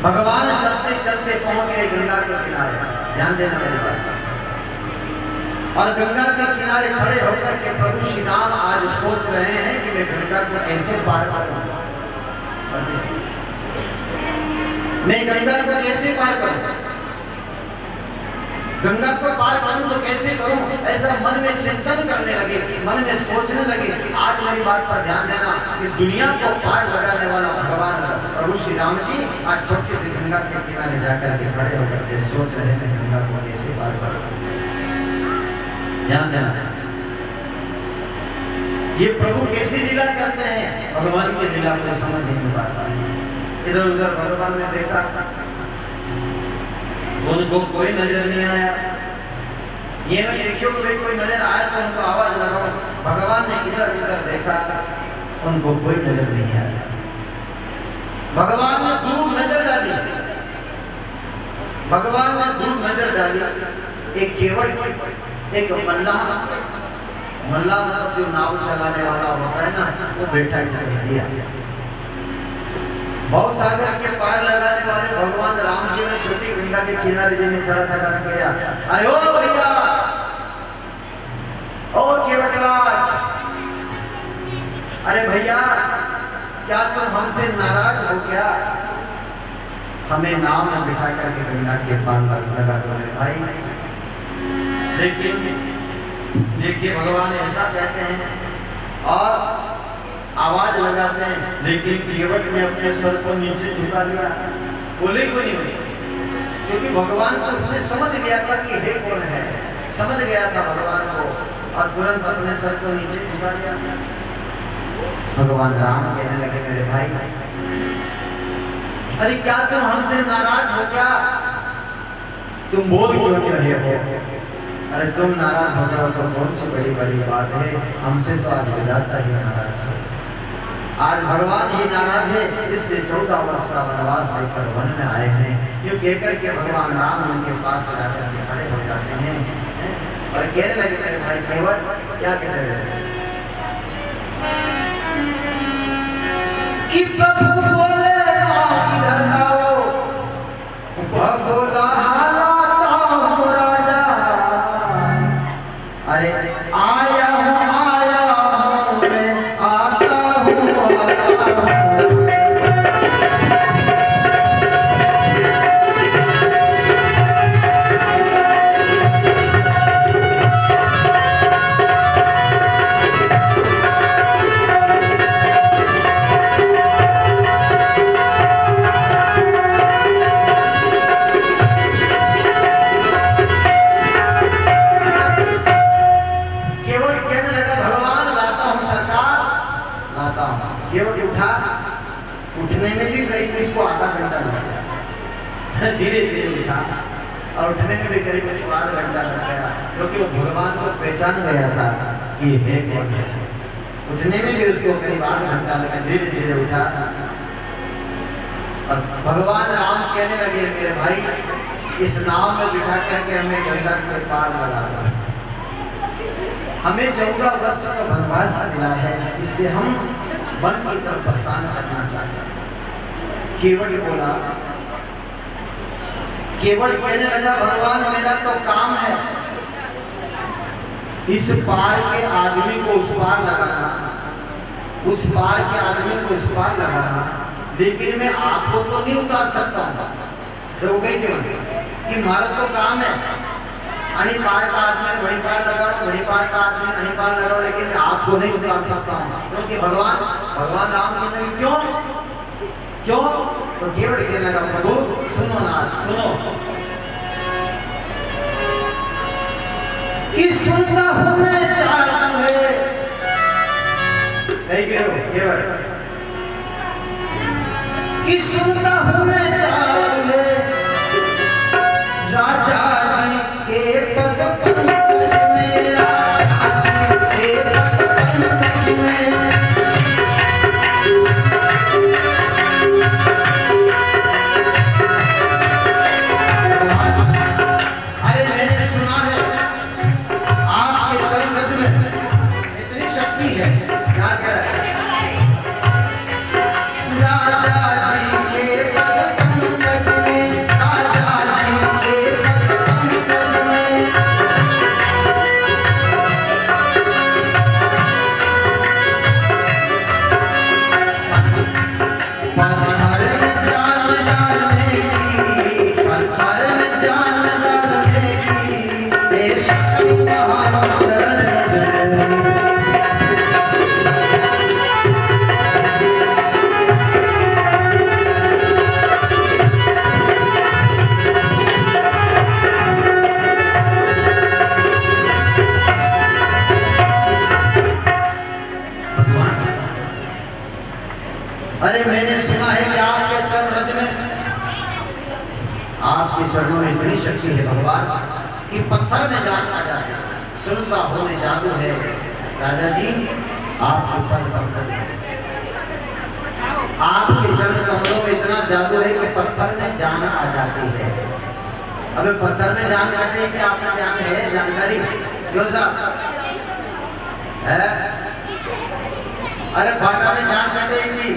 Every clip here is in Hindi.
भगवान चलते चलते पहुंच गए गंगा के किनारे। ध्यान देना मेरी बात। और गंगा के किनारे खड़े होकर के प्रभु श्री राम आज सोच रहे हैं कि मैं गंगा को कैसे पार करूं, मैं गंगा को कैसे पार करूं, गंगा को पार करूं तो कैसे करूं, ऐसा मन में चिंतन करने लगे, मन में सोचने लगे। आज मेरी बात पर ध्यान देना कि दुनिया को पार लगाने वाला भगवान प्रभु श्री राम जी आज छोटे से गंगा के किनारे जाकर के खड़े होकर के सोच रहे हैं गंगा को कैसे पार करूं। ध्यान देना, ये प्रभु कैसी लीला करते हैं, भगवान की लीला को समझ नहीं पाता। इधर उधर भगवान ने देखा, उनको कोई नजर नहीं आया। ये मैं देखियो कि भाई कोई नजर आया तो उनको आवाज लगाओ। भगवान ने इधर उधर देखा, उनको कोई नजर नहीं आया। भगवान ने दूर नजर डाली, भगवान ने दूर नजर डाली। एक केवट, एक मल्लाह, मल्लाह मतलब जो नाव चलाने वाला होता है ना, वो बैठा दिया। बहुत सागर के पार लगाने वाले भगवान राम जी ने छोटी गंगा के किनारे जी खड़ा था, गया अरे ओ भैया, ओ केवटराज, अरे भैया क्या तुम हमसे नाराज हो क्या, हमें नाव में बिठा करके गंगा के पार लगा दो भाई। देखिए भगवान ऐसा कहते हैं और आवाज लगाते हैं, लेकिन केवट ने अपने सर को नीचे झुका लिया, बोले को नहीं हुई, क्योंकि भगवान को उसने समझ गया था कि हे कौन है, समझ गया था भगवान को, और तुरंत अपने सर को नीचे झुका लिया। भगवान राम कहने लगे मेरे भाई, अरे क्या तुम हमसे नाराज हो क्या, तुम बोल क्यों नहीं रहे हो, अरे तुम नाराज हो जाओ तो कौन सी बड़ी बड़ी बात है, हमसे तो आज विधाता ही नाराज है। आज भगवान ही नाराज है, इसलिए 14 वर्ष का वनवास लेकर वन में आए हैं। यूं कहकर के भगवान राम उनके पास जाकर के खड़े हो जाते हैं और कहने लगे मेरे भाई केवट क्या कह रहे हैं कि प्रभु बोले इधर आओ, वह बोला हालाता हूँ राजा, अरे आया हूँ मैं, आता हूँ धीरे धीरे उठा और उठने में भी करीब उसको आधा घंटा लग गया, क्योंकि वो भगवान को पहचान गया था कि है कौन है। उठने में भी उसको करीब आधा घंटा लगा। धीरे धीरे उठा और भगवान राम कहने लगे मेरे भाई इस नाव में बिठा करके हमें गंगा के पार लगा दो, हमें 14 वर्ष का वनवास मिला है, इसलिए हम वन की तरफ प्रस्थान करना चाहते हैं। केवट बोला, केवट कहने लगा भगवान मेरा तो काम है इस पार के आदमी को उस पार लगाना, उस पार के आदमी को इस पार लगाना, लेकिन मैं आपको तो नहीं उतार सकता हूँ। क्यों कि हमारा तो काम है अणी पार का आदमी वही पार लगाओ, वही पार का आदमी अणी पार लगाओ, लेकिन मैं आपको नहीं उतार सकता हूँ। क्योंकि भगवान राम कहने लगे क्यों क्यों, तो केवट कहने लगा प्रभु सुनो ना, सुनो कि सुनता हूँ मैं चालू है, नहीं कहो केवट कि सुनता हूँ मैं चालू है, राजा जी के पद पंकज में, राजा जी के पद पंकज में राजा जी के पद पंकज आपके चरणों में इतनी शक्ति है भगवान कि पत्थर में जान आ जाए। सुनता हो में जादू है राजा जी, आपके पद पंकज में, आपके चरण कमलों में इतना जादू है कि पत्थर में जान आ जाती है। अबे पत्थर में जान काटे कि आपने जान है जानकारी योजा है? अरे भाटा में जान काटेगी,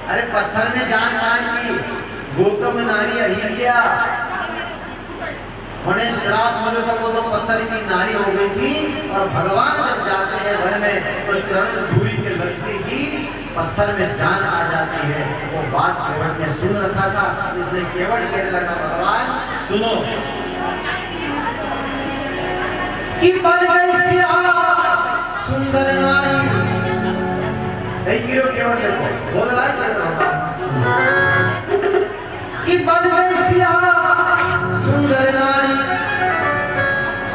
अरे पत्थर में जान काटी। गौतम नारी अहिल्या उन्हें श्राप मिलो तो वो तो पत्थर की नारी हो गई थी, और भगवान जब जाते हैं घर में तो चरण धूरी के लगते ही पत्थर में जान आ जाती है। वो बात केवट ने सुन रखा था, इसलिए केवट कहने लगा भगवान सुनो कि बन गई सुंदर नारी। केवट देखो बोल रहा है कि बन गई सुंदर नारी,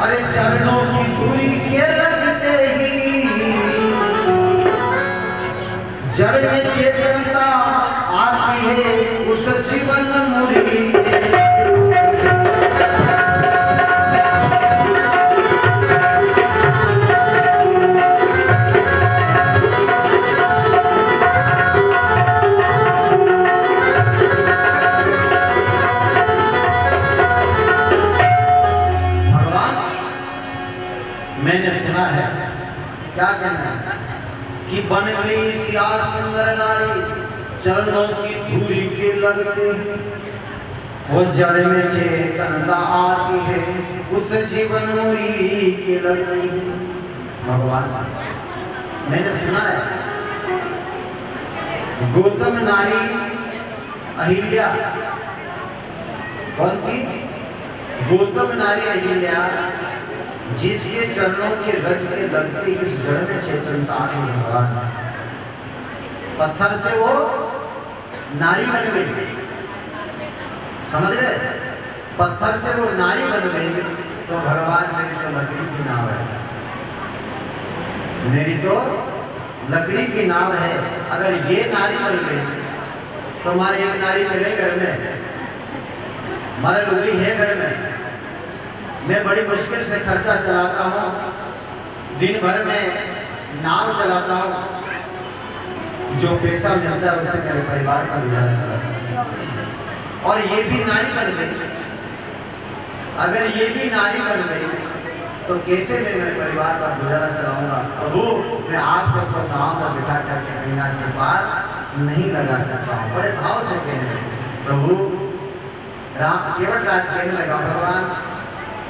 अरे चरणों की दूरी के लगते ही जड़ में चेतनता आती है उस जीवन मुरी। मैंने सुना है, क्या कहना है कि बन गई सिया सुंदर नारी, चरणों की धूरी के लगते हैं वो जड़ में चेतनता आती है उस जीवन मुरी के लगते हैं। भगवान मैंने सुना है गौतम नारी अहिल्या, कौन थी? गौतम नारी अहिल्या, जिसके चरणों के रज के लगते ही उस जड़ में चेतनता आ गई। भगवान पत्थर से वो नारी बन गई, समझ रहे? पत्थर से वो नारी बन गई। तो भगवान मेरी तो लकड़ी की नाव है, मेरी तो लकड़ी की नाव है। अगर ये नारी बन गई तो हमारे एक नारी मिले घर में, हमारे लुगाई है घर में। मैं बड़ी मुश्किल से खर्चा चलाता हूँ, दिन भर में नाव चलाता हूँ, जो पैसा मिलता है उससे मेरे परिवार का गुजारा चलाता हूँ। और ये भी नारी बन गई, अगर ये भी नारी बन गई तो कैसे मैं मेरे परिवार का गुजारा चलाऊंगा? प्रभु मैं आपको तो नाव में बिठा करके गंगा के पार नहीं लगा सकता हूँ। बड़े भाव से कहने लगे प्रभु। केवट राज कहने लगा भगवान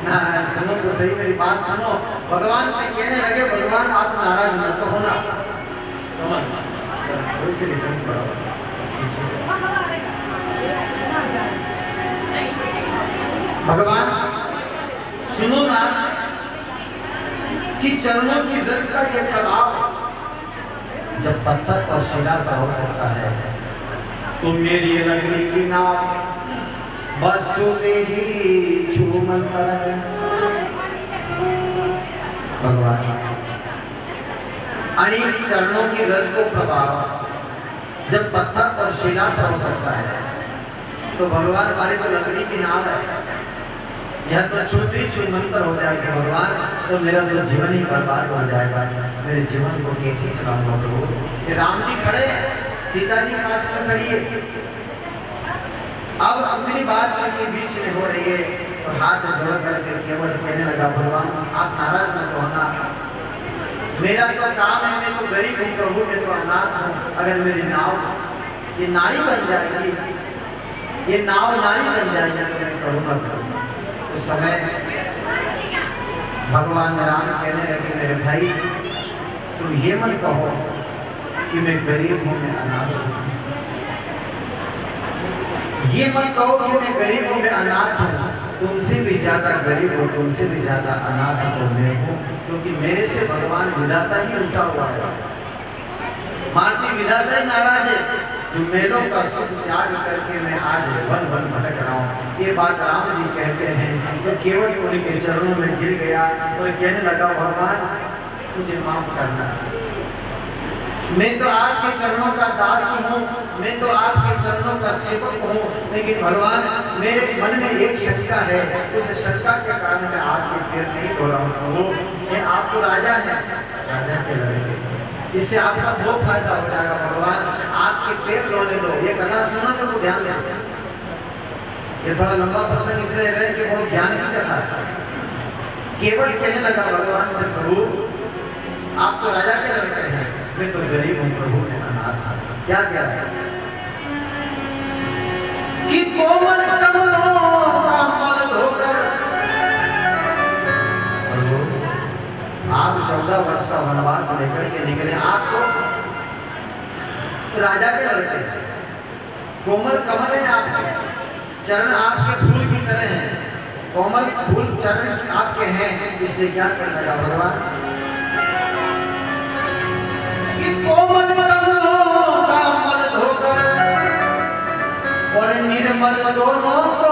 नारायण सुनो तो सही, मेरी बात सुनो। भगवान से कहने लगे भगवान आप नाराज मत होना, भगवान सुनो ना कि चरणों की रज का ये प्रभाव जब पत्थर और शिला का हो सकता है तो मेरी लकड़ी की नाव बस ही छू मंतर है। भगवान अनेक चरणों की रज को प्रभाव जब पत्थर और शिला पर हो सकता है तो भगवान हमारी तो लकड़ी की नाव है, यह तो छूती छू मंतर हो जाएगी भगवान, तो मेरा तो जीवन ही बर्बाद हो जाएगा। मेरे जीवन को कैसे चलाऊंगा प्रभु? ये राम जी खड़े, सीता जी पास में खड़ी है, अब अपनी बात उनके बीच में हो रही है तो हाथ जोड़ करके केवल कहने लगा भगवान आप नाराज मत होना, मेरा तो काम है, मैं तो गरीब हूँ प्रभु, मैं तो अनाथ हूँ। अगर मेरी नाव ये नारी बन जाएगी, ये नाव नारी बन जाएगी तो मैं करूँगा। उस समय भगवान राम कहने लगे मेरे भाई तुम ये मत कहो कि मैं गरीब हूँ, मैं अनाथ हूँ। ये मत कहो कि मैं गरीब हूँ, मैं अनाथ हूँ। तुमसे भी ज्यादा गरीब हो, तुमसे भी ज्यादा अनाथ तो मैं हूँ, क्योंकि मेरे से भगवान विधाता ही उठा हुआ है। मानती विधाता ही नाराज है, जो मेलों का सुख त्याग करके मैं आज वन वन भटक रहा हूँ। ये बात राम जी कहते हैं तो केवल उनके चरणों में गिर गया और कहने लगा भगवान मुझे माफ करना, मैं तो आपके चरणों का दास हूँ, मैं तो आपके चरणों का सेवक हूँ, लेकिन भगवान मेरे मन में एक शंका है, उस शंका के कारण मैं आपके पैर नहीं धो रहा हूँ। ये आप तो राजा हैं, राजा के लड़के, इससे आपका दो फायदा हो जाएगा। भगवान आपके पैर धोने दो। ये कथा सुना तो ध्यान से, ये थोड़ा लंबा प्रसंग इसलिए रहे कि बहुत ज्ञान की कथा है। केवल कहने लगा भगवान से, प्रभु आप तो राजा के लड़के हैं, मैं तो गरीब हूँ प्रभु, मैं अनाथ हूँ। क्या कह रहा है कि कोमल कमलों का मल धोकर, प्रभु आप 14 वर्ष का वनवास लेकर के निकले, आप तो राजा के लड़के हैं, कोमल कमल है आपके, चरण आपके फूल की तरह हैं, कोमल फूल चरण आपके हैं, इसलिए क्या करना लगा भगवान कि कोमल कमलों का मल धोकर और निर्मल दोनों को